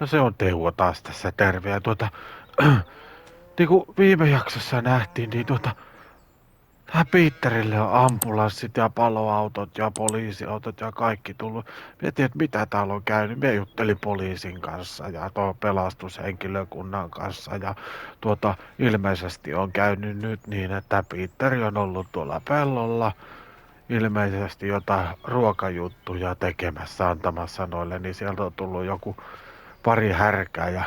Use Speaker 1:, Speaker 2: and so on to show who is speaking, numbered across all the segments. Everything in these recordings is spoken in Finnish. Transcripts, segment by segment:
Speaker 1: No se on Teuvo taas tässä, terve. Ja niin kuin viime jaksossa nähtiin, niin tähän Piitterille on ambulanssit ja paloautot ja poliisiautot ja kaikki tullut. Mietin, että mitä täällä on käynyt. Mä juttelin poliisin kanssa ja pelastushenkilökunnan kanssa. Ja ilmeisesti on käynyt nyt niin, että Piitteri on ollut tuolla pellolla. Ilmeisesti jotain ruokajuttuja tekemässä, antamassa noille, niin sieltä on tullut joku pari härkää ja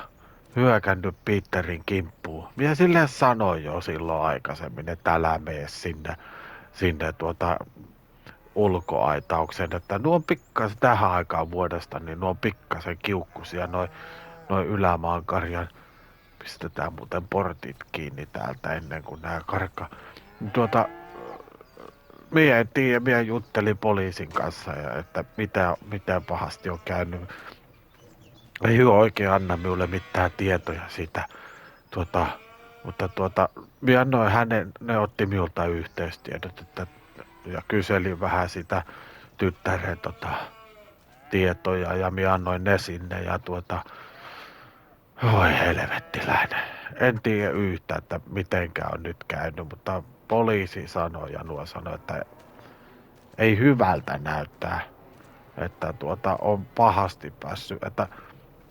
Speaker 1: hyökännyt Peterin kimppuun. Minä sille sanoin jo silloin aikaisemmin, että älä mene sinne ulkoaitaukseen, että nuo on pikkasen tähän aikaan vuodesta, niin nuo on pikkasen kiukkusia, noin ylämaankarjan. Pistetään muuten portit kiinni täältä ennen kuin nää karkaa. Minä en tiedä, minä juttelin poliisin kanssa, että mitä pahasti on käynyt. Ei oikein anna minulle mitään tietoja siitä, mutta minä annoin ne otti minulta yhteystiedot, ja kyselin vähän sitä tyttären tietoja, ja minä annoin ne sinne, ja oi helvettiläinen. En tiedä yhtä, että mitenkään on nyt käynyt, mutta poliisi sanoi, ja nuo sanoi, että ei hyvältä näyttää, että on pahasti päässyt, että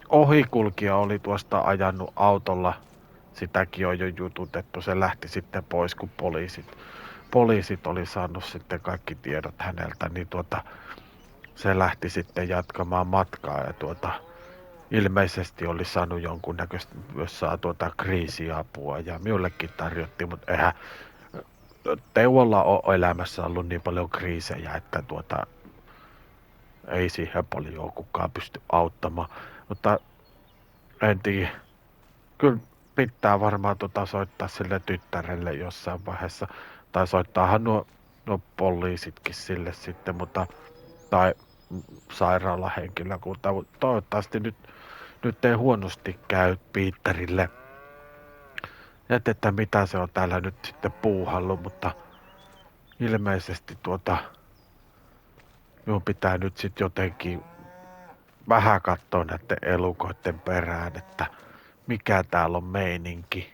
Speaker 1: ohikulkija oli tuosta ajanut autolla, sitäkin on jo jututettu, se lähti sitten pois, kun poliisit oli saanut sitten kaikki tiedot häneltä, niin se lähti sitten jatkamaan matkaa ja ilmeisesti oli saanut jonkunnäköistä myös saa kriisiapua ja minullekin tarjottiin, mutta eihän Teuvolla ole elämässä ollut niin paljon kriisejä, että ei siihen paljon kukaan pysty auttamaan, mutta en tiedä. Kyllä pitää varmaan soittaa sille tyttärelle jossain vaiheessa. Tai soittaahan nuo poliisitkin sille sitten, mutta tai sairaalahenkilökunta. Toivottavasti nyt ei huonosti käy Piitterille. Et että mitä se on täällä nyt sitten puuhallut, mutta ilmeisesti minun pitää nyt sitten jotenkin vähän katsoa näiden elukoiden perään, että mikä täällä on meininki.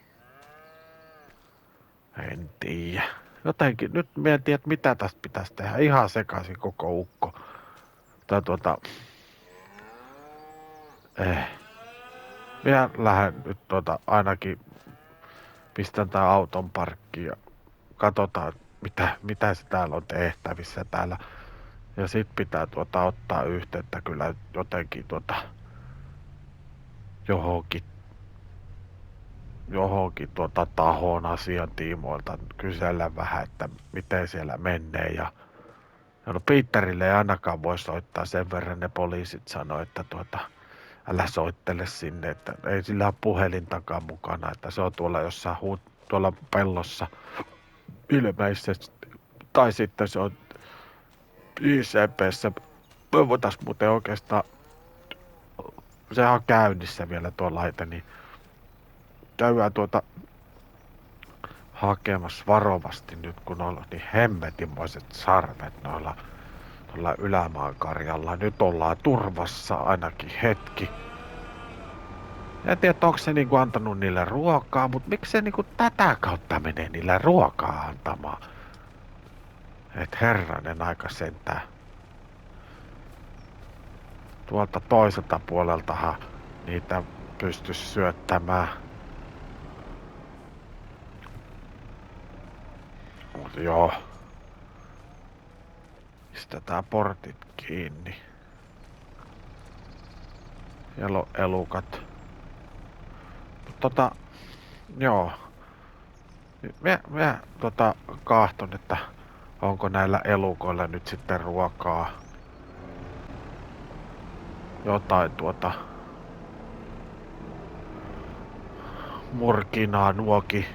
Speaker 1: En tiedä. Jotenkin, nyt mietin, että mitä tästä pitäisi tehdä. Ihan sekaisin koko ukko. Tai minä lähden nyt ainakin pistän tää auton parkkiin ja katsotaan, mitä se täällä on tehtävissä täällä. Ja sit pitää ottaa yhteyttä kyllä jotenkin johonkin tahon asian tiimoilta kysellä vähän, että miten siellä menee. Ja no Piitterille ei ainakaan voi soittaa, sen verran ne poliisit sanoi, että älä soittele sinne, että ei sillä ole puhelintakaan mukana, että se on tuolla jossain tuolla pellossa ilmeisesti. Tai sitten se on ICP:ssä. Me voitais muuten oikeastaan, sehän on käynnissä vielä tuo laite, niin käydään hakemassa varovasti nyt, kun on niin hemmetimoiset sarvet noilla ylämaankarjalla. Nyt ollaan turvassa ainakin hetki. En tiedä, onko se niinku antanut niille ruokaa, mutta miksi se niinku tätä kautta menee niille ruokaa antamaan? Et herranen aika sentään. Tuolta toiselta puoleltahan niitä pystyisi syöttämään. Mut joo. Pistetään portit kiinni. Siellä on elukat. Joo. Mä kaahton, että onko näillä elukoilla nyt sitten ruokaa. Jotain murkinaa nuokin.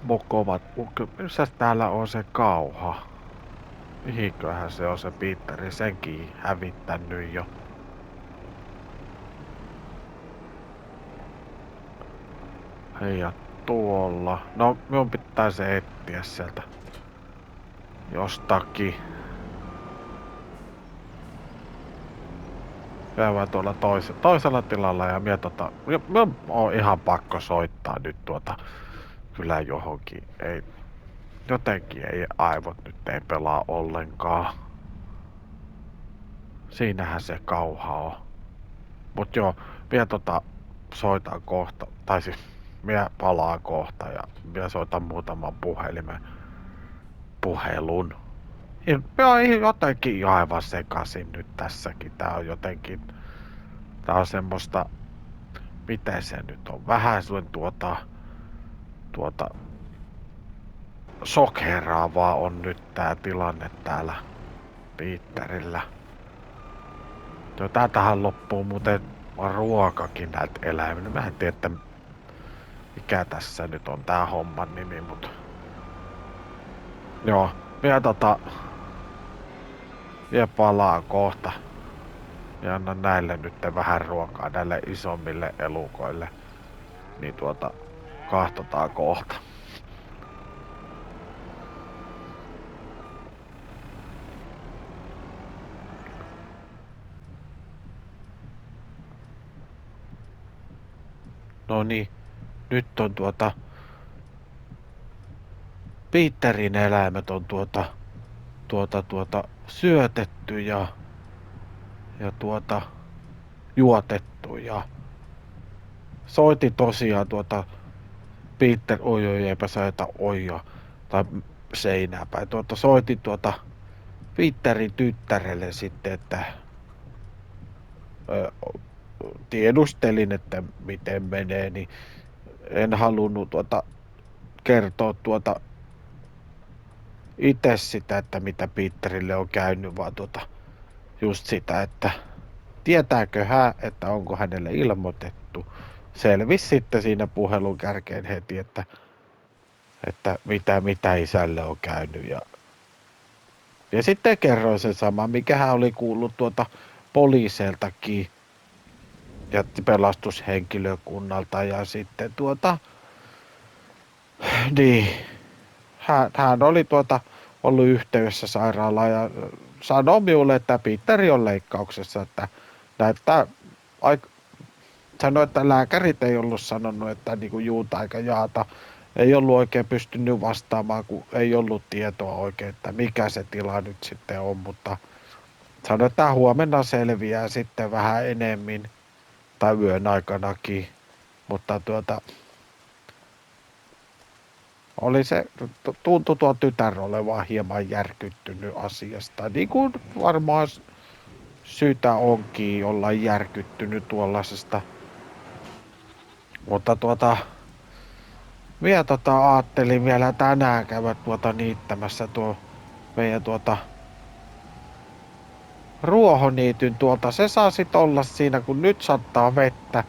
Speaker 1: Mokovat. Missä täällä on se kauha? Mihinköhän se on se Piitteri senkin hävittänyt jo? Hei ja tuolla. No minun pitää se etsiä sieltä jostakin. Käydään tuolla toisella tilalla ja minä on ihan pakko soittaa nyt kyllä johonkin. Ei, jotenkin ei aivot nyt ei pelaa ollenkaan. Siinähän se kauha on. Mut joo, minä soitan kohta, tai siis minä palaan kohta ja minä soitan muutaman puhelun. Ja minä oon jotenkin aivan sekasin nyt tässäkin. Tää on semmoista, miten se nyt on, vähän tuota sokeraavaa on nyt tää tilanne täällä Piitterillä. Täältähän loppuu muuten ruokakin näiltä eläimiltä. Mä en tiedä, että mikä tässä nyt on tää homman nimi, mut joo, minä palaan kohta. Ja annan näille nyt vähän ruokaa, näille isommille elukoille. Niin kahtotaan kohta. No niin, nyt on Piitterin eläimet on syötetty ja juotettu ja soitin tosiaan Peter, oi eipä säitä oija tai seinää päin. Soitin Peterin tyttärelle sitten, että tiedustelin, että miten menee, niin en halunnut kertoa itse sitä, että mitä Peterille on käynyt, vaan just sitä, että tietääkö hän, että onko hänelle ilmoitettu. Selvisi sitten siinä puhelun kärkeen heti, että mitä isälle on käynyt. Ja sitten kerroin sen saman, mikä hän oli kuullut poliiseiltakin ja pelastushenkilökunnalta. Ja sitten niin, hän oli ollut yhteydessä sairaalaan ja sanoi minulle, että Petteri on leikkauksessa, että näyttää sanoi, että lääkärit ei ollut sanonut, että niinku juuta eikä jaata. Ei ollut oikein pystynyt vastaamaan, kun ei ollut tietoa oikein, että mikä se tila nyt sitten on, mutta sanoi, että huomenna selviää sitten vähän enemmän tai yön aikanakin, mutta oli se, tuntui tuo tytär olevan hieman järkyttynyt asiasta, niin kuin varmaan syytä onkin olla järkyttynyt tuollaisesta. Mutta minä ajattelin vielä tänään käydä niittämässä tuo meidän ruohoniityn tuolta. Se saa sit olla siinä, kun nyt sattaa vettä,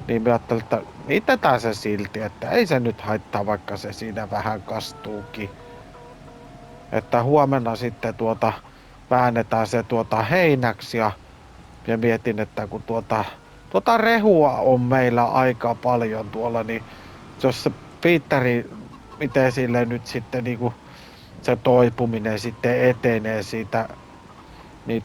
Speaker 1: niin minä ajattelin, että niitetään se silti, että ei se nyt haittaa, vaikka se siinä vähän kastuukin. Että huomenna sitten väännetään se heinäksi ja mietin, että kun rehua on meillä aika paljon tuolla, niin jos se Petteri, miten sille nyt sitten niinku se toipuminen sitten etenee siitä, niin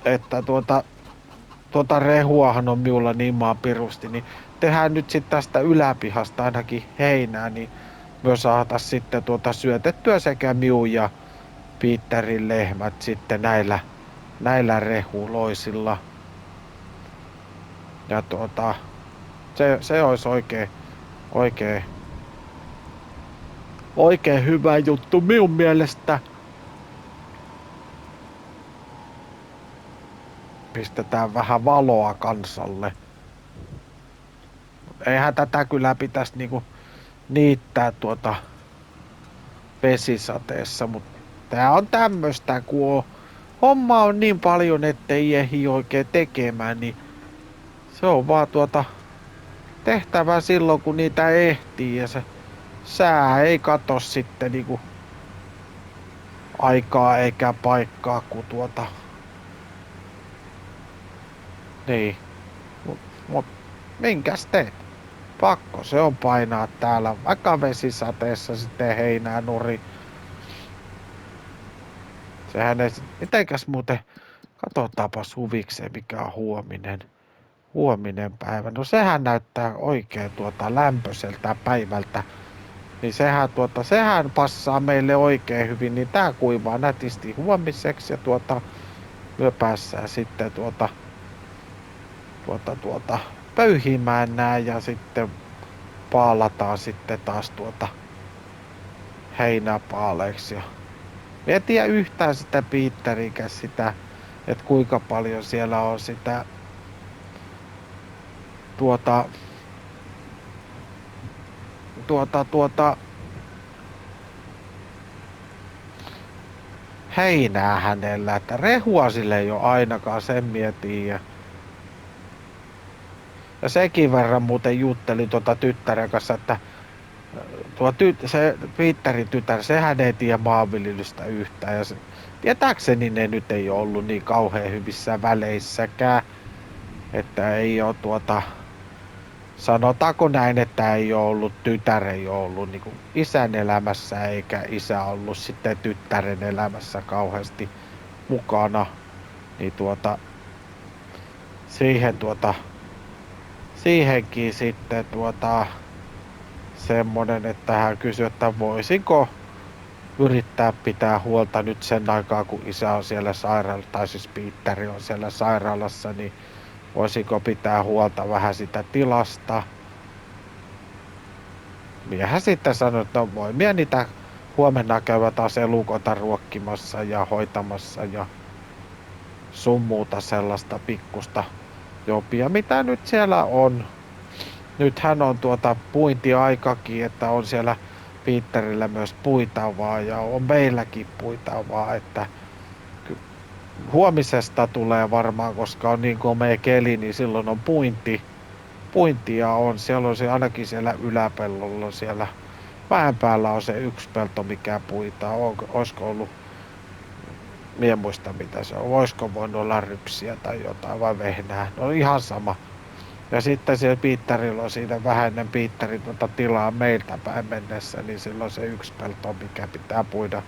Speaker 1: että rehuahan on minulla niin maan pirusti, niin tehdään nyt sitten tästä yläpihasta ainakin heinää, niin myös saataisiin sitten syötettyä sekä minun ja Petterin lehmät sitten näillä rehuloisilla. Ja se olisi oikein hyvä juttu minun mielestä. Pistetään vähän valoa kansalle. Eihän tätä kyllä pitäisi niinku niittää vesisateessa, mutta tää on tämmöstä, kun homma on niin paljon, ettei ehdi oikein tekemään, niin se on vaan tehtävä silloin, kun niitä ehtii ja se sää ei kato sitten niinku aikaa eikä paikkaa, kun niin. Mut minkäs teet? Pakko se on painaa täällä, vaikka vesisateessa sitten heinää nuri. Sehän ei, mitenkäs muuten Katsotaanpas huvikseen, mikä on huominen päivä. No sehän näyttää oikein lämpöiseltä päivältä. Niin sehän passaa meille oikein hyvin, niin tää kuivaa nätisti huomiseksi ja me päässään sitten pöyhimään nää ja sitten paalataan sitten taas heinäpaaleiksi. Ja en tiedä yhtään sitä Piitterikä sitä, että kuinka paljon siellä on sitä tuota heinää hänellä, että rehua sille ei ole ainakaan, sen mietin. Ja sekin verran muuten juttelin tyttären kanssa, että se Piitterin tytär, sehän ei tiedä maanviljelystä yhtään. Ja tietääkseni ne nyt ei ole ollut niin kauhean hyvissä väleissäkään, että ei ole sanotaanko näin, että ei ole ollut, tytär ei ole ollut niin kuin isän elämässä, eikä isä ollut sitten tyttären elämässä kauheasti mukana. Niin siihen siihenkin sitten semmonen, että hän kysyi, että voisinko yrittää pitää huolta nyt sen aikaa, kun isä on siellä sairaalassa, tai siis Piitteri on siellä sairaalassa, niin voisiko pitää huolta vähän sitä tilasta. Miehän sitten sanoi, että no voi mie niitä huomenna käydä taas elukota ruokkimassa ja hoitamassa ja sun muuta sellaista pikkusta jopia, mitä nyt siellä on. Nythän on puintiaikakin, että on siellä Piitterillä myös puitavaa ja on meilläkin puitavaa, että huomisesta tulee varmaan, koska on niin komea keli, niin silloin on puintia on. Siellä on se ainakin siellä yläpellolla, siellä mäen päällä on se yksi pelto, mikä puitaa. Olisiko ollut, mie muista mitä se on, olisiko voinut olla rypsiä tai jotain vai vehnää, no ihan sama. Ja sitten siellä Piitterillä on siinä vähäinen Piitterin tilaa meiltä päin mennessä, niin silloin se yksi pelto, mikä pitää puida.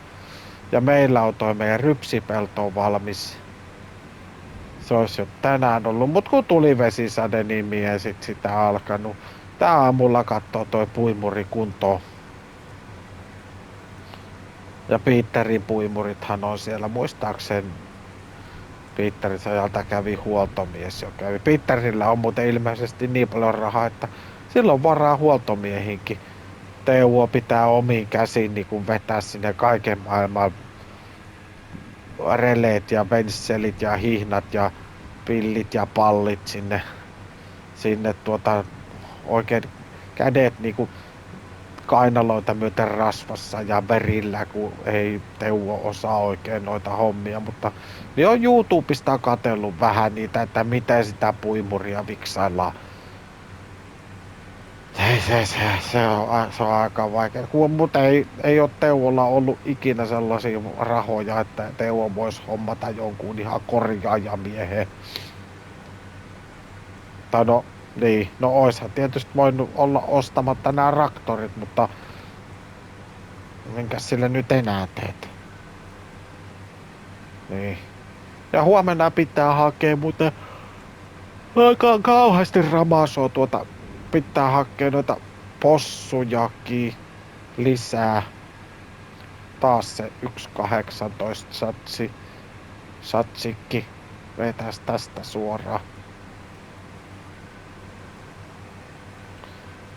Speaker 1: Ja meillä on toi meidän rypsipelto valmis. Se olisi jo tänään ollut, mutta kun tuli vesisade, niin mie sit sitä alkanut. Tää aamulla kattoo toi puimuri kuntoon. Ja Piitterin puimurithan on siellä, muistaakseni Piitterin ajalta kävi huoltomies jo kävi. Piitterillä on muuten ilmeisesti niin paljon rahaa, että silloin varaa huoltomiehinkin. Teuvo pitää omiin käsiin niin kun vetää sinne kaiken maailman releet ja vensselit ja hihnat ja pillit ja pallit sinne oikein kädet niinku kainaloita myöten rasvassa ja verillä, kun ei Teuvo osaa oikein noita hommia, mutta niin on YouTubesta katsellut vähän niitä, että miten sitä puimuria viksaillaan. Se on aika vaikea. Mutta ei ole Teuvolla ollut ikinä sellaisia rahoja, että Teuvo voisi hommata jonkun ihan korjaajamiehen. Tai no, niin, no oishan tietysti voinut olla ostamatta nämä traktorit, mutta minkäs sille nyt enää teet? Niin. Ja huomenna pitää hakea muuten aika kauheasti ramasoa pitää hakea noita possujakin lisää. Taas se 1.18 satsikki vetäis tästä suoraan.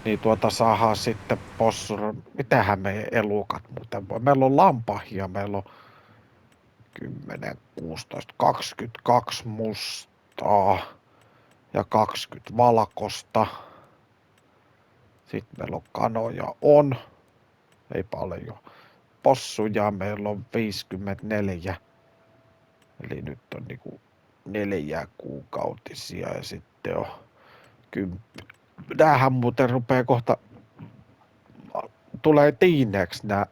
Speaker 1: Niin saadaan sitten possura. Mitähän meidän elukat muuten voi? Meillä on lampahia, meillä on 10, 16, 22 mustaa ja 20 valkosta. Sitten meillä on kanoja ei paljon. Possuja meillä on 54. Eli nyt on niinku 4 kuukautisia ja sitten on 10. Näähän muuten rupeaa kohta, tulee tiineeksi nää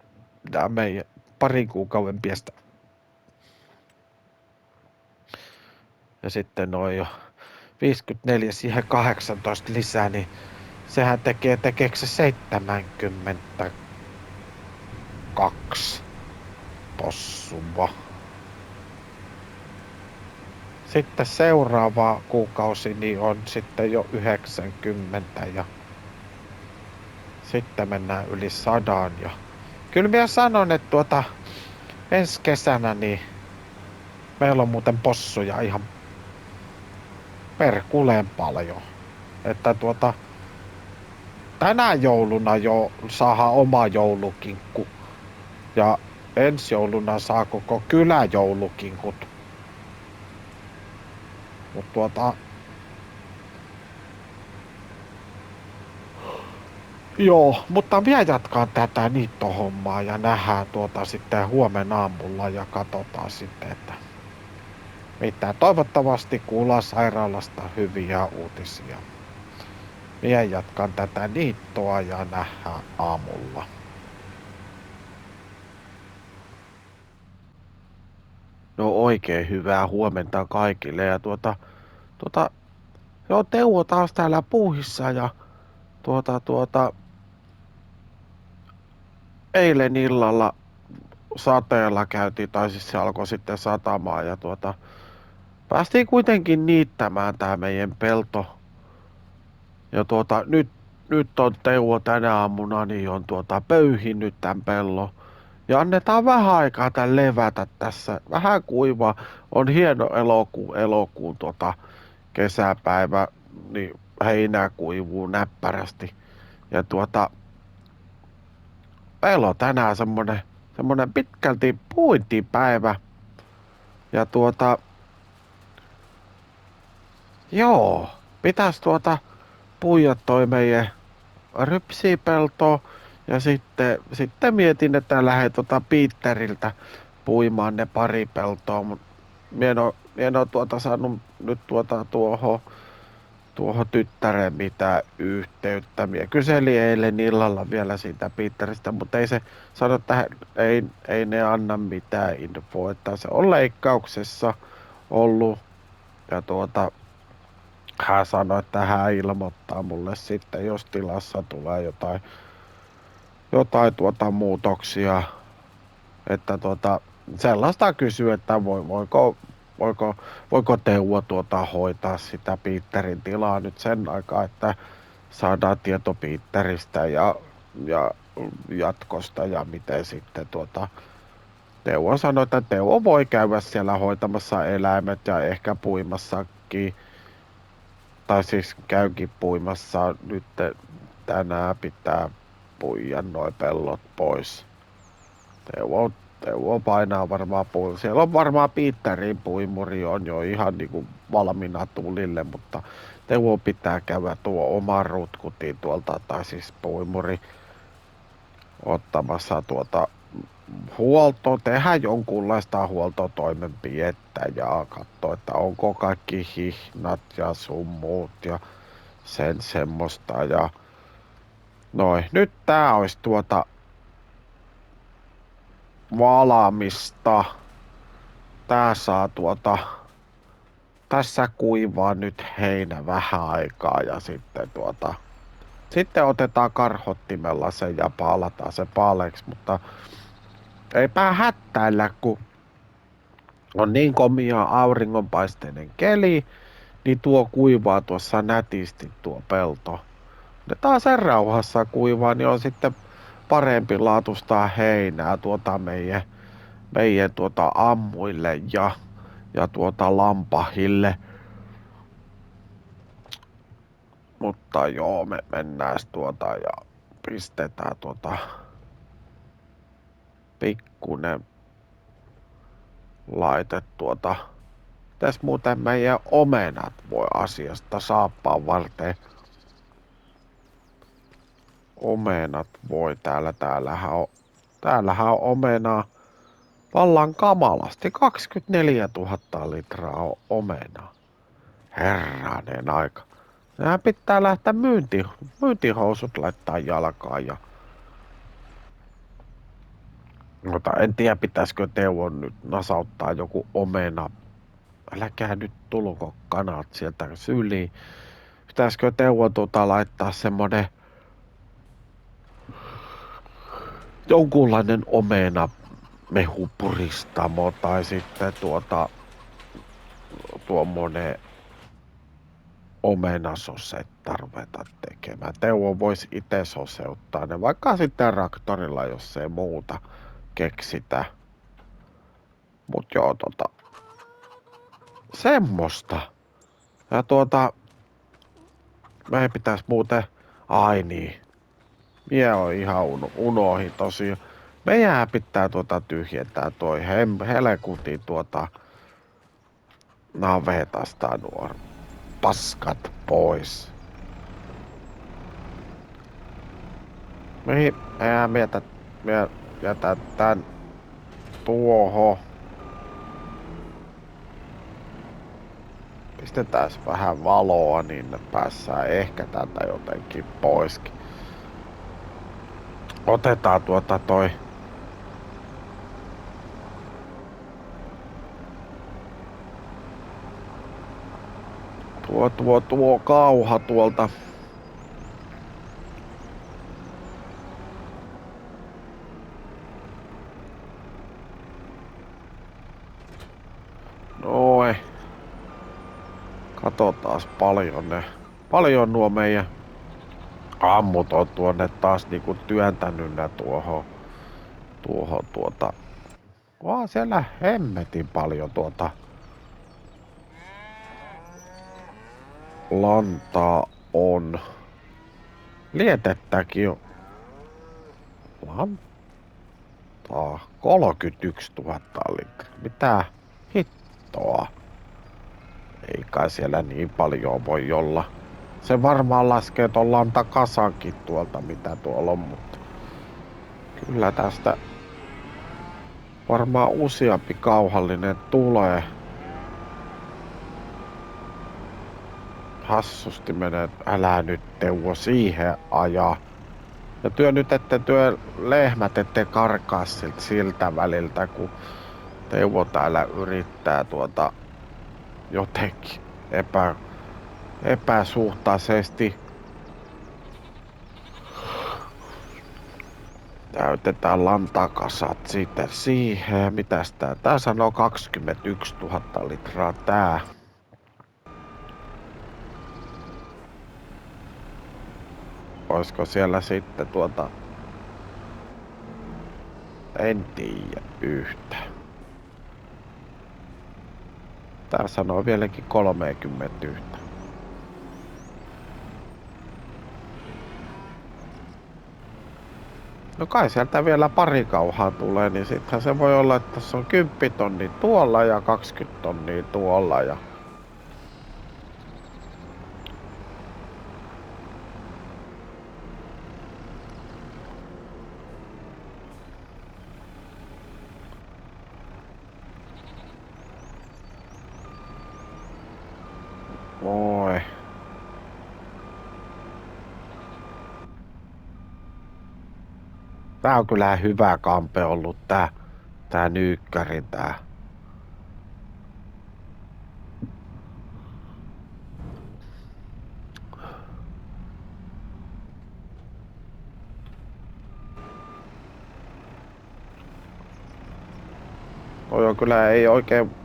Speaker 1: meidän parin kuukauden piestä. Ja sitten noin jo 54 siihen 18 lisää, niin sehän tekeekö se 72 possua. sitten seuraava kuukausi niin on sitten jo 90 ja sitten mennään yli 100 ja kyllä minä sanon, että ensi kesänä niin meillä on muuten possuja ihan perkuleen paljon. Että tänä jouluna jo saadaan oma joulukinkku ja ensi jouluna saa koko kylä joulukinkut. Mutta joo, mutta vielä jatkaa tätä niittohommaa ja nähdään sitten huomenna aamulla ja katsotaan sitten, että mitä. Toivottavasti kuullaan sairaalasta hyviä uutisia. Minä jatkan tätä niittoa ja nähdään aamulla. No oikein hyvää huomenta kaikille ja joo, Teuvo taas täällä puuhissa ja eilen illalla sateella käytiin, tai siis se alkoi sitten satamaan ja päästiin kuitenkin niittämään tää meidän pelto. Ja nyt on Teuvo tänä aamuna niin on pöyhinyt tän pellon. Ja annetaan vähän aikaa tän levätä tässä. Vähän kuiva. On hieno elokuun kesäpäivä, niin heinä kuivuu näppärästi. Ja meillä on tänään semmonen pitkälti puintipäivä. Ja joo, pitäis puida toi meidän rypsipelto. Ja sitten mietin, että lähden Piitteriltä puimaan ne pari peltoa, mutta en oo saanut nyt tuohon tyttäreen mitään yhteyttä. Mie kyselin eilen illalla vielä siitä Piitteristä, mutta ei se sano, että ei ne anna mitään infoa, että se on leikkauksessa ollut ja hän sanoi, että hän ilmoittaa mulle sitten, jos tilassa tulee jotain muutoksia, että sellaista kysyy, että voiko Teuvo hoitaa sitä Piitterin tilaa nyt sen aikaa, että saadaan tieto Piitteristä ja jatkosta ja miten sitten Teuvo sanoi, että Teuvo voi käydä siellä hoitamassa eläimet ja ehkä puimassakin, tai siis käykin puimassa nyt tänään pitää puida noi pellot pois. Teuvo painaa varmaan puilla. Siellä on varmaan Piitterin puimuri on jo ihan niinku valmiina tulille, mutta Teuvo pitää käydä tuo oma rutkutiin tuolta, tai siis puimuri ottamassa tehdä jonkunlaista huoltotoimenpidettä ja katsoa, että onko kaikki hihnat ja sun muut ja sen semmoista ja noin. Nyt tää olisi valamista. Tää saa tässä kuivaa nyt heinä vähän aikaa ja sitten otetaan karhottimella se ja paalataan se paaleeksi, mutta eipä hättäillä, kun on niin komia auringonpaisteinen keli, niin tuo kuivaa tuossa nätisti tuo pelto. Ne taas sen rauhassa kuivaa, niin on sitten parempi laatustaa heinää meidän ammuille ja lampahille. Mutta joo, me mennään ja pistetään pikkunen laite Mitäs muuten meidän omenat voi asiasta saappaan varten? Omenat voi täällähän on omenaa vallan kamalasti. 24 000 litraa on omenaa. Herranen aika. Nehän pitää lähteä myyntihousut laittaa jalkaan ja en tiedä, pitäisikö Teuvon nyt nasauttaa joku omena. Äläkää nyt tulko kanat sieltä syliin. Pitäisikö Teuvon laittaa semmonen jonkunlainen omena mehupuristamo tai sitten tuommoinen omenasosetta ruveta tekemään. Teuvo voisi itse soseuttaa ne, vaikka sitten traktorilla, jos ei muuta keksitä. Mut joo, semmoista. Ja meidän pitäis muuten, ai niin, mie on ihan unohin tosiaan. Meidän pitää tyhjentää toi helkutin navetasta nuo paskat pois. Mihin meidän jätä tän tuohon. Pistetään vähän valoa, niin ne päässään ehkä täältä jotenkin poiskin. Otetaan toi tuo kauha tuolta. Noin. Katsotaas paljon nuo meidän ammut on tuonne taas niinku työntänyt nää tuohon vaan siellä hemmetin paljon lantaa on. Lietettäkin on lantaa 31 000 litraa. Mitä hittoa? Ei kai siellä niin paljon voi olla. Se varmaan laskee ton lantakasankin tuolta mitä tuolla on, mutta kyllä tästä varmaan useampi kauhallinen tulee. Hassusti menee, älä nyt Teuvo siihen ajaa. Ja työ lehmät ette karkaa siltä väliltä, kun Teuvo täällä yrittää jotenkin epäsuhtaisesti. Täytetään lantakasat sitten siihen. Mitäs tää? Tää sanoo 21 000 litraa tää. Oisko siellä sitten en tiedä yhtään. Tää sanoo vieläkin 31. No kai sieltä vielä pari kauhaa tulee, niin sittenhän se voi olla, että tässä on 10 tonnia tuolla ja 20 tonnia tuolla ja moi. Tää on kyllä hyvä kampe ollut tää Nyykkärin tää. Toi on kyllä ei oikein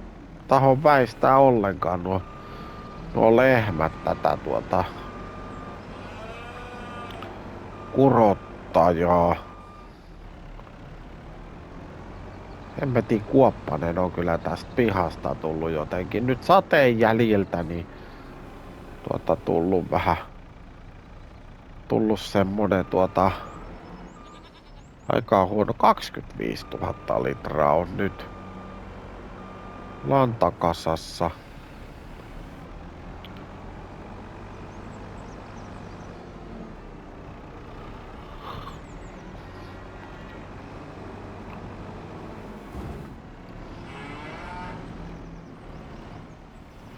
Speaker 1: taho väistää ollenkaan nuo lehmät tätä kurottajaa. Hemmetin kuoppanen on kyllä tästä pihasta tullut jotenkin. Nyt sateen jäljiltä niin tullut semmonen aika huono 25 000 litraa on nyt lantakasassa.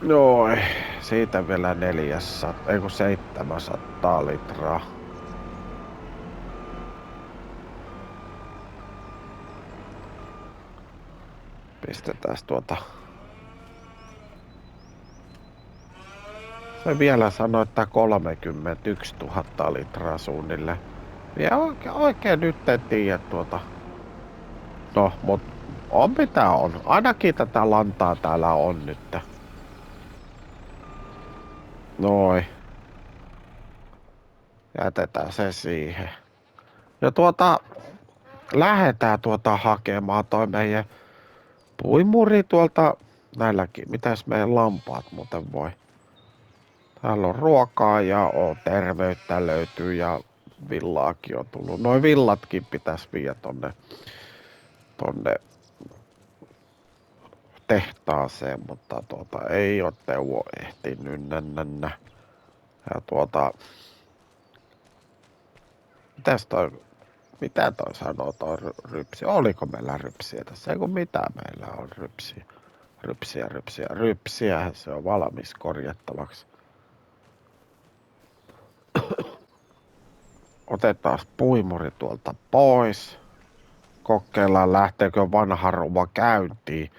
Speaker 1: Noin, siitä vielä 700 litraa. Pistetään se vielä sanoi, että 31 000 litraa suunnilleen. Ja oikein nyt en tiedä No, mut on mitä on. Ainakin tätä lantaa täällä on nyt. Noin, jätetään se siihen. Ja lähdetään hakemaan toi meidän puimuri tuolta näilläkin. Mitäs meidän lampaat muuten voi? Täällä on ruokaa ja terveyttä löytyy ja villaakin on tullut. Noin villatkin pitäisi viedä tonne tehtaaseen, mutta ei ole Teuvo ehtinyt nännä. Ja mitäs toi, mitä toi sanoo toi rypsi? Oliko meillä rypsiä tässä? Ei kun mitä meillä on rypsiä. Rypsiä, se on valmis korjattavaksi. Otetaan puimuri tuolta pois. Kokeillaan lähteekö vanha ruva käyntiin.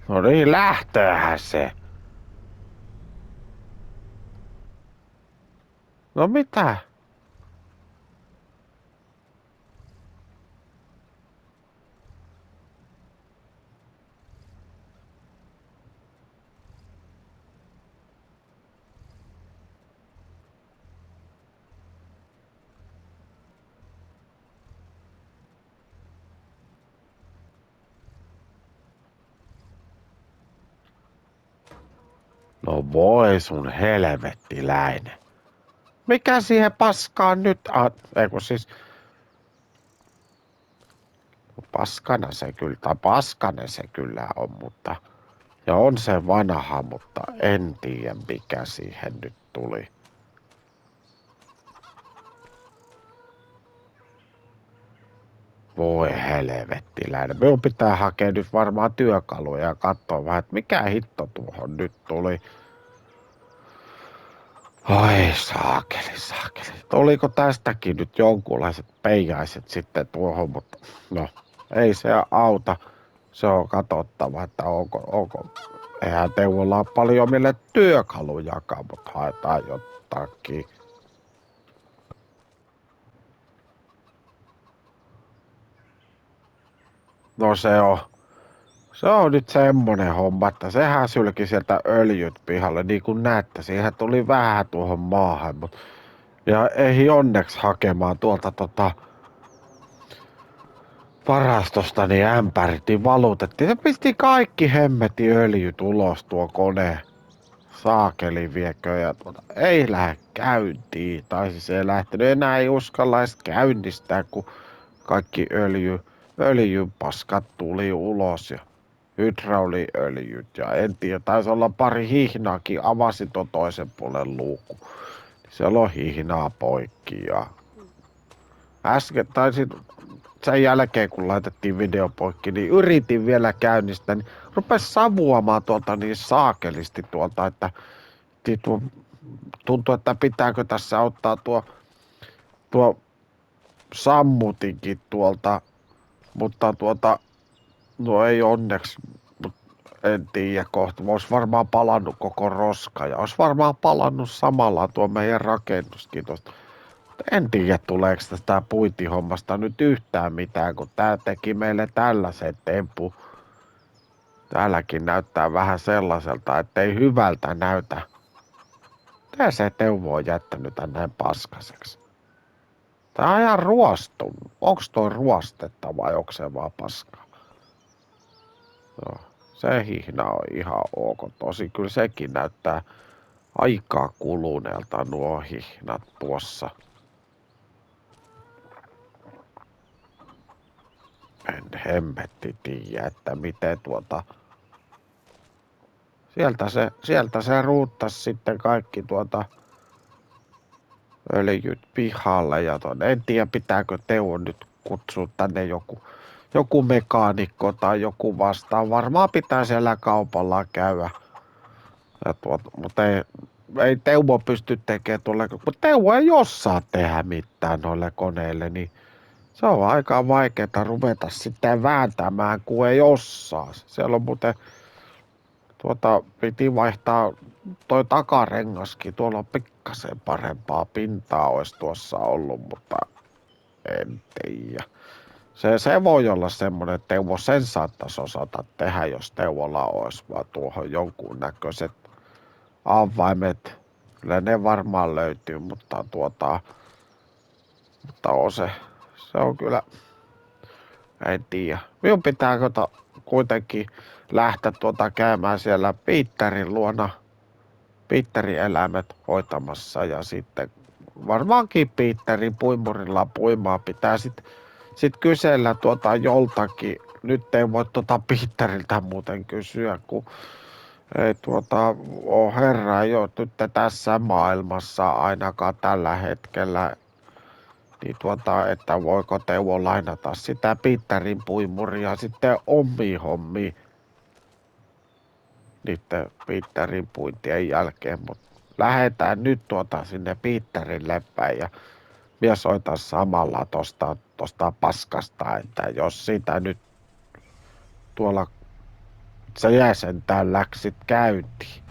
Speaker 1: No niin, lähtöähän se. No mitä? No voi sun helvettiläinen. Mikä siihen paskaan nyt? Eiku siis paskanen se kyllä on, mutta ja on se vanha, mutta en tiedä mikä siihen nyt tuli. Voi helvettiläinen. Minun pitää hakea nyt varmaan työkaluja ja katsoa vähän, että mikä hitto tuohon nyt tuli. Ai saakeli. Oliko tästäkin nyt jonkunlaiset peijaiset sitten tuohon, mutta no ei se auta. Se on katsottava, että onko. Eihän Teuvolla ole paljon mille työkalujakaan, mutta haetaan jotakin. No se on nyt semmonen homma, että sehän sylki sieltä öljyt pihalle, niin kuin näette. Siihen tuli vähän tuohon maahan, mutta ja ei onneksi hakemaan tuolta varastosta niin ämpärit niin valutettiin. Se pisti kaikki hemmeti öljyt ulos tuo kone. Saakeli viekö ja ei lähde käyntiin. Tai siis ei lähtenyt enää, ei uskalla edes käynnistää, kun kaikki öljypaskat tuli ulos ja hydrauliöljyt ja en tiedä, taisi olla pari hihnaakin, avasin tuon toisen puolen luukku. Siellä on hihnaa poikki ja äsken taisin sen jälkeen, kun laitettiin video poikki, niin yritin vielä käynnistää, niin rupesi savuamaan tuolta niin saakelisti tuolta, että tuntuu, että pitääkö tässä ottaa tuo sammutinkin tuolta, mutta no ei onneksi, en tiedä kohta. Olisi varmaan palannut koko roska ja olisi varmaan palannut samalla tuo meidän rakennuskin tuosta. En tiedä, tuleeko tästä puintihommasta nyt yhtään mitään, kun tää teki meille tällaisen tempun. Täälläkin näyttää vähän sellaiselta, ettei hyvältä näytä. Tää se Teuvo on jättänyt tän näin paskaseksi. Tää on ihan ruostunut. Onks toi ruostetta vai onko se vaan paskaa? No, se hihna on ihan ok. Tosi kyllä sekin näyttää aikaa kuluneelta nuo hihnat tuossa. En hemmetti tiedä, että miten sieltä se ruuttas sitten kaikki öljyt pihalle ja en tiedä pitääkö Teuvo nyt kutsua tänne joku mekaanikko tai joku vastaan. Varmaan pitää siellä kaupalla käydä. Ja mutta ei Teuvo pysty tekemään tuolle, kun Teuvo ei osaa tehdä mitään noille koneille, niin Se on aika vaikeaa ruveta sitten vääntämään, kun ei osaa. Siellä on muuten, piti vaihtaa toi takarengaskin. Tuolla on pikkasen parempaa pintaa olisi tuossa ollut, mutta en tiedä. Se voi olla semmoinen, että Teuvo sen saattaisi osata tehdä, jos Teuvolla olisi vaan tuohon jonkun näköiset avaimet. Kyllä ne varmaan löytyy, mutta se on kyllä, en tiedä. Minun pitää kuitenkin lähteä käymään siellä Piitterin luona, Piitterin eläimet hoitamassa ja sitten varmaankin Piitterin puimurilla puimaa pitää sit kysellä joltakin. Nyt ei voi Piitteriltä muuten kysyä, kun ei ole herra jo nyt tässä maailmassa ainakaan tällä hetkellä. Niin että voiko Teuvo lainata sitä Piitterin puimuria sitten omiin hommiin niiden Piitterin puintien jälkeen. Mutta lähdetään nyt sinne Piitterille päin ja minä soitan samalla tosta paskasta, että jos sitä nyt tuolla se jäsentään läksit käyntiin.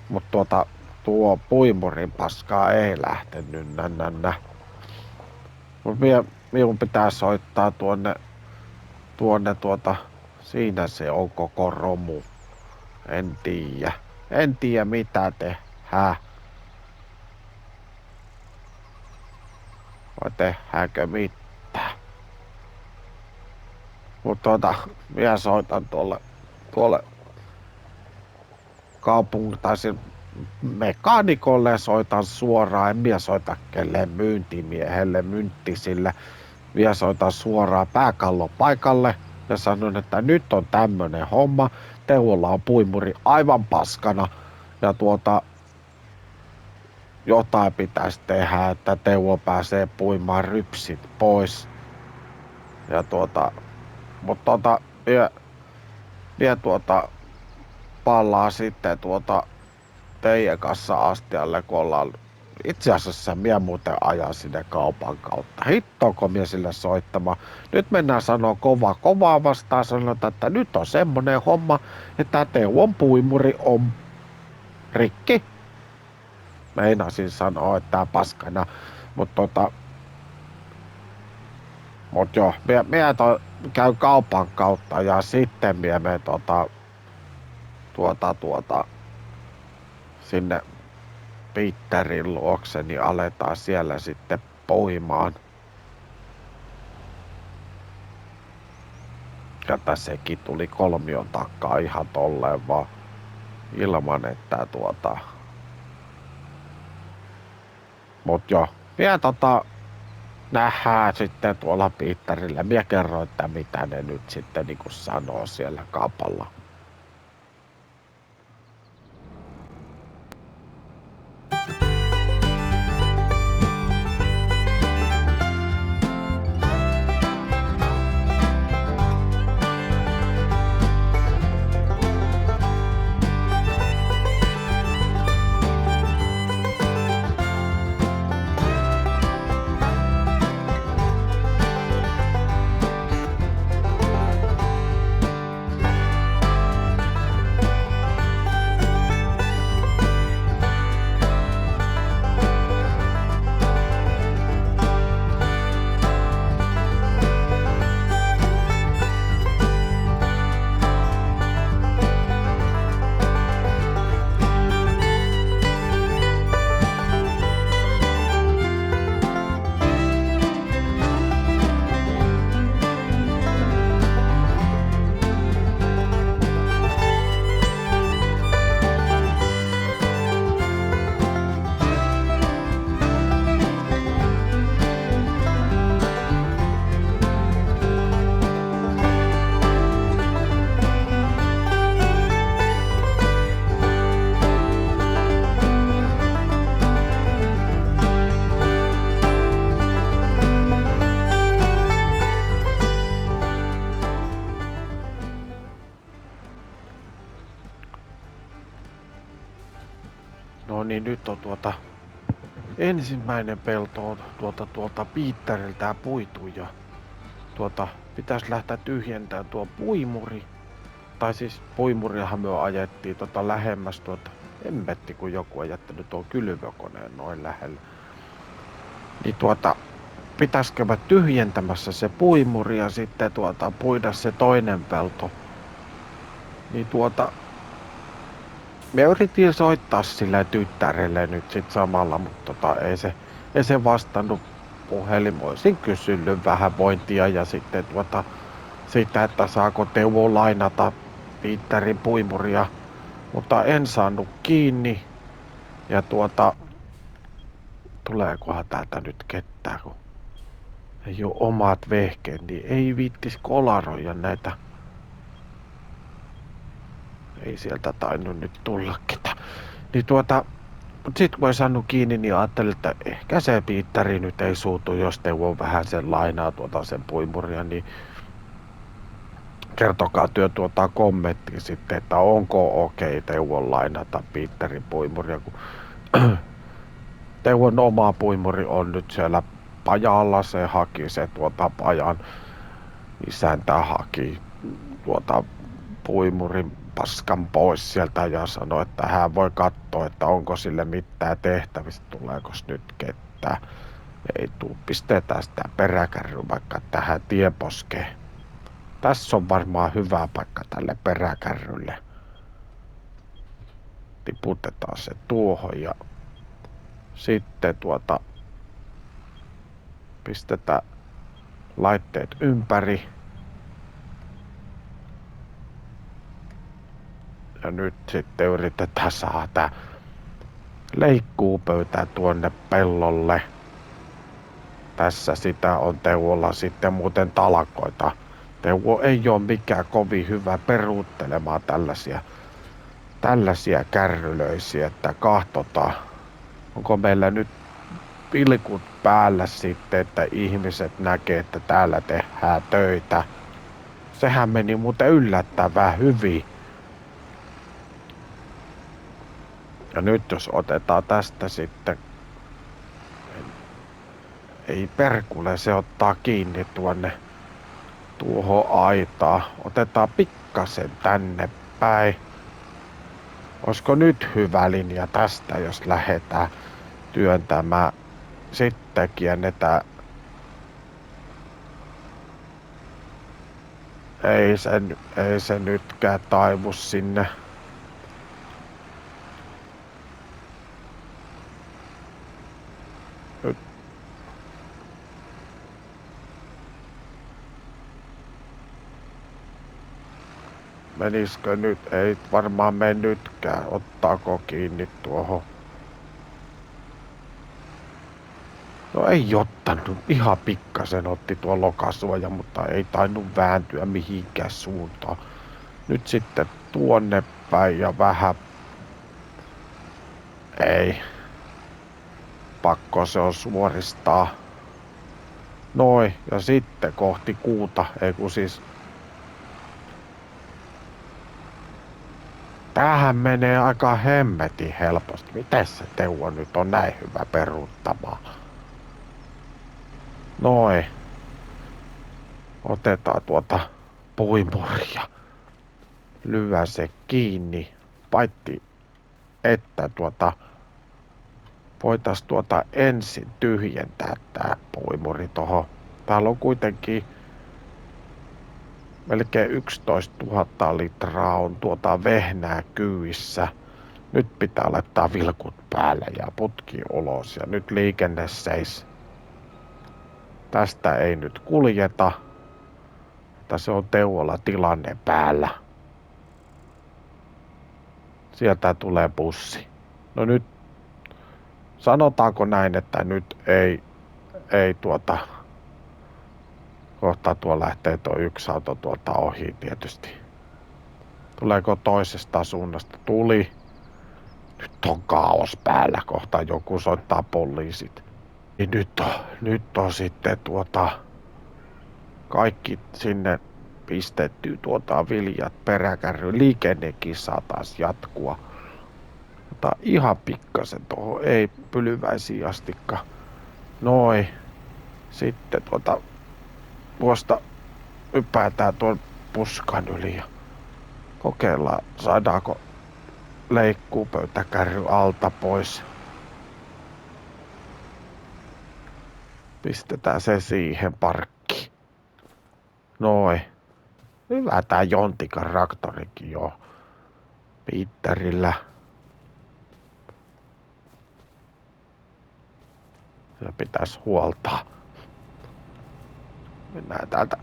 Speaker 1: Mutta tuo puimurin paskaa ei lähtenyt nännä. Mut minun pitää soittaa tuonne siinä se on koko romu. En tiedä mitä tehdään. Vai tehdäänkö mitään. Mutta minä soitan tuolle mekaanikolle soitan suoraan, en minä soita kelleen myyntimiehelle, mynttisille. Minä soitan suoraan pääkallopaikalle ja sanon, että nyt on tämmönen homma. Teuvolla on puimuri aivan paskana ja jotain pitäisi tehdä, että Teuvo pääsee puimaan rypsit pois. Ja mutta minä palaa sitten teidän kanssa astialle, kun ollaan. Itse asiassa minä muuten ajan sinne kaupan kautta. Hittoko minä sille soittamaan. Nyt mennään sanoa kovaa vastaan. Sanotaan, että nyt on semmonen homma, että Teuvon puimuri on rikki. Meinasin sanoa, että paskana. Mutta joo, minä käyn kaupan kautta ja sitten minä menen sinne Piitterin luokse, niin aletaan siellä sitten poimaan. Ja tässäkin tuli kolmion takaa ihan tolleen vaan ilman, että Mut joo, minä nähdään sitten tuolla Piitterillä. Minä kerron, että mitä ne nyt sitten niinku sanoo siellä kaupalla. No niin, nyt on ensimmäinen pelto on tuolta Piitteriltä puitu ja pitäisi lähteä tyhjentämään tuo puimuri. Tai siis puimuriahan me ajettiin lähemmäs emmetti, kun joku on jättänyt tuon kylvökoneen noin lähelle. Niin pitäisikö mä tyhjentämässä se puimuri ja sitten puida se toinen pelto. Niin me yritin soittaa sille tyttärelle nyt sit samalla, mutta ei se vastannut puhelimeen. Olisin kysynyt vähän vointia ja sitten sitä, että saako Teuvo lainata Piitterin puimuria, mutta en saanut kiinni. Ja tuleekohan täältä nyt ketään, kun ei oo omat vehkeet, niin ei viittis kolaroida näitä. Ei sieltä tainnut nyt tulla ketään. Niin mut sit kun ei saanut kiinni, niin ajattelin, että ehkä se Piitteri nyt ei suutu, jos Teuvo vähän sen lainaa sen puimuria, niin kertokaa työ kommenttiin sitten, että onko okei Teuvon lainata Piitterin puimuria, kun Teuvon oma puimuri on nyt siellä pajalla, se haki se pajan isäntä haki puimurin paskan pois sieltä ja sanoi, että hän voi katsoa, että onko sille mitään tehtävistä, tuleeko nyt ketään. Ei tuu, pistetään sitä peräkärryä vaikka tähän tieposkeen. Tässä on varmaan hyvä paikka tälle peräkärrylle. Tiputetaan se tuohon ja sitten pistetään laitteet ympäri. Ja nyt sitten yritetään saada leikkuupöytä tuonne pellolle. Tässä sitä on Teuvolla sitten muuten talkoita. Teuvo ei ole mikään kovin hyvä peruuttelemaan tällaisia kärrylöisiä, että kahtotaan. Onko meillä nyt pilkut päällä sitten, että ihmiset näkee, että täällä tehdään töitä. Sehän meni muuten yllättävän hyvin. Ja nyt jos otetaan tästä sitten, ei perkule, se ottaa kiinni tuohon aitaan. Otetaan pikkasen tänne päin. Olisiko nyt hyvä linja tästä, jos lähdetään työntämään? Sitten käännetään. Ei se nytkään taivu sinne. Meniskö nyt? Ei varmaan mene nytkään. Ottaako kiinni tuohon? No ei ottanut. Ihan pikkasen otti tuo lokasuoja, mutta ei tainnut vääntyä mihinkään suuntaan. Nyt sitten tuonne päin ja vähän. Ei. Pakko se on suoristaa. Noin. Ja sitten kohti kuuta. Ei kun siis. Tämähän menee aika hemmetin helposti. Miten se Teuvo nyt on näin hyvä peruuttamaan? Noin. Otetaan puimuria. Lyö se kiinni. Paitsi että voitais ensin tyhjentää tää puimuri tohon. Täällä on kuitenkin melkein 11 000 litraa on vehnää kyyvissä. Nyt pitää laittaa vilkut päälle ja putki ulos ja nyt liikenne seis. Tästä ei nyt kuljeta. Tässä on Teuvolla tilanne päällä. Sieltä tulee bussi. No nyt sanotaanko näin, että nyt ei kohta tuo lähtee tuo yksi auto ohi tietysti. Tuleeko toisesta suunnasta? Tuli. Nyt on kaos päällä, kohta joku soittaa poliisit. Niin nyt on sitten kaikki sinne pistetty viljat peräkärry. Liikennekin saa taas jatkua. ihan pikkasen tuohon, ei pylväisiin astikka. Noin. Sitten tuosta ypäätään tuon puskan yli ja kokeillaan saadaanko leikkuupöytäkärry alta pois. Pistetään se siihen parkkiin. Noin. Hyvä tää Jontikan traktorikin jo. Piitterillä. Se pitäisi huoltaa. Mennään täältä.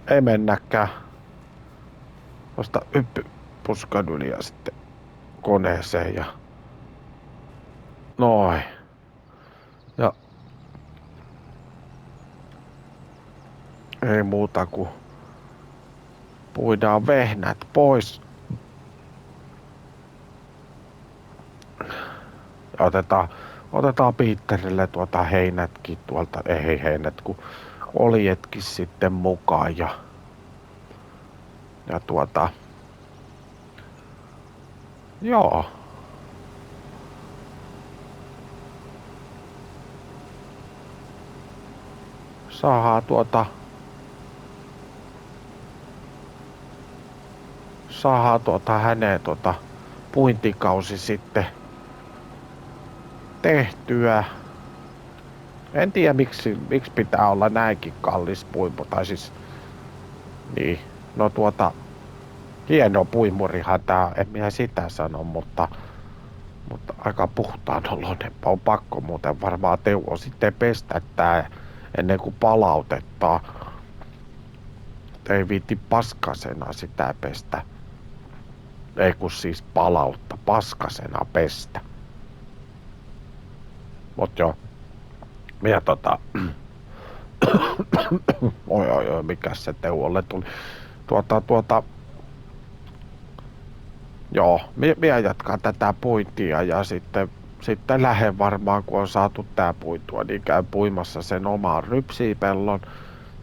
Speaker 1: Ei mennäkään. Vasta hyppy puskan yli ja sitten koneeseen ja noin. Ja ei muuta kuin puidaan vehnät pois. Ja otetaan Piitterille heinätkin tuolta, ei heinät, kun oljetkin sitten mukaan ja joo. Saadaan hänen puintikausi sitten tehtyä. En tiedä miksi pitää olla näinkin kallis puimu, tai siis niin, no hieno puimurihan tää, en minä sitä sano, mutta aika puhtaan oloinen. On pakko muuten varmaan Teuvo sitten pestä tää ennen kuin palautetaan. Ei viitti paskasena sitä pestä. Ei kun siis palautta, paskasena pestä. Mut joo, minä oi, mikäs se Teuvolle tuli. Joo, minä jatkan tätä puintia ja sitten lähden varmaan, kun on saatu tää puitua, niin käyn puimassa sen omaan rypsiipellon.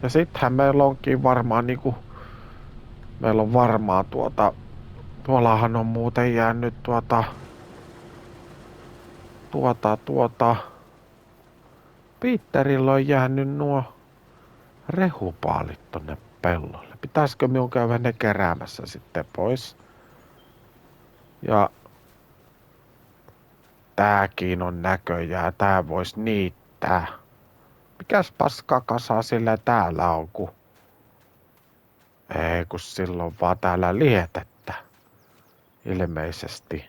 Speaker 1: Ja sittenhän meillä onkin varmaan meillä on varmaan tuollahan on muuten jäänyt Piitterillä on jäänyt nuo rehupaalit tonne pellolle. Pitäisikö minun käydä ne keräämässä sitten pois? Ja tääkin on näköjään, tää vois niittää. Mikäs paskakasa sillä täällä on, kun ei kun silloin vaan täällä lietettä. Ilmeisesti.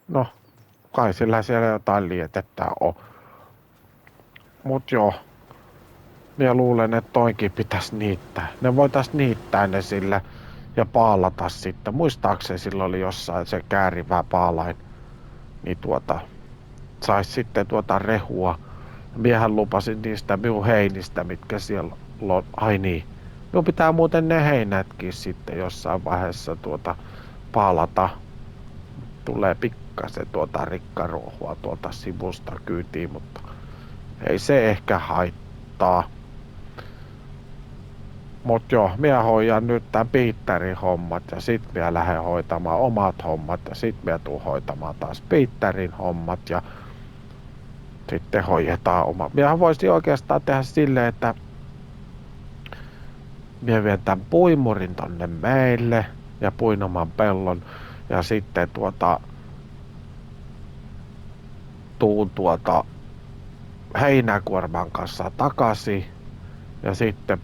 Speaker 1: No, kai sillä siellä jotain lietettä on. Mut joo. Minä luulen, että toinkin pitäisi niittää. Ne voitais niittää ne sillä ja paalata sitten. Muistaakseni sillä oli jossain se käärivä paalain. Niin sais sitten rehua. Miehän lupasin niistä minun heinistä, mitkä siellä on. Ai niin. Minun pitää muuten ne heinätkin sitten jossain vaiheessa paalata. Tulee pikkasen rikkaruohua sivusta kyytiin, mutta ei se ehkä haittaa. Mut joo, minä hoidan nyt tän Piitterin hommat ja sit minä lähden hoitamaan omat hommat ja sit minä tuun hoitamaan taas Piitterin hommat ja sitten hoidetaan oma. Minähän voisin oikeastaan tehdä silleen, että minä vien tän puimurin tonne meille ja puin oman pellon ja sitten tuun heinäkuorman kanssa takaisin ja sitten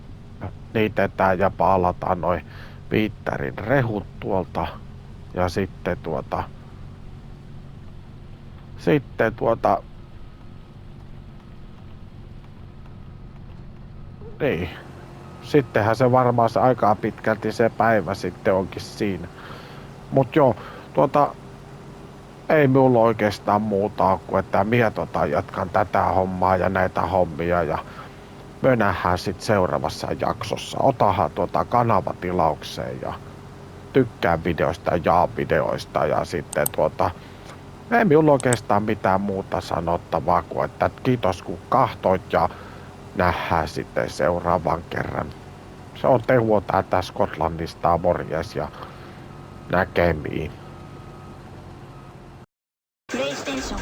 Speaker 1: niitetään ja paalataan noin Piitterin rehut tuolta ja sitten niin. Sittenhän se varmaan se aikaa pitkälti se päivä sitten onkin siinä. Mut joo, ei minulla oikeastaan muuta kuin että minä jatkan tätä hommaa ja näitä hommia ja me nähdään sitten seuraavassa jaksossa. Otahan kanavatilaukseen ja tykkää videoista ja jaa videoista ja sitten Ei minulla oikeastaan mitään muuta sanottavaa kuin, että kiitos kun kahtoit ja nähdään sitten seuraavan kerran. Se on Teuvo täältä Skotlannista, morjes ja näkemiin.
Speaker 2: PlayStation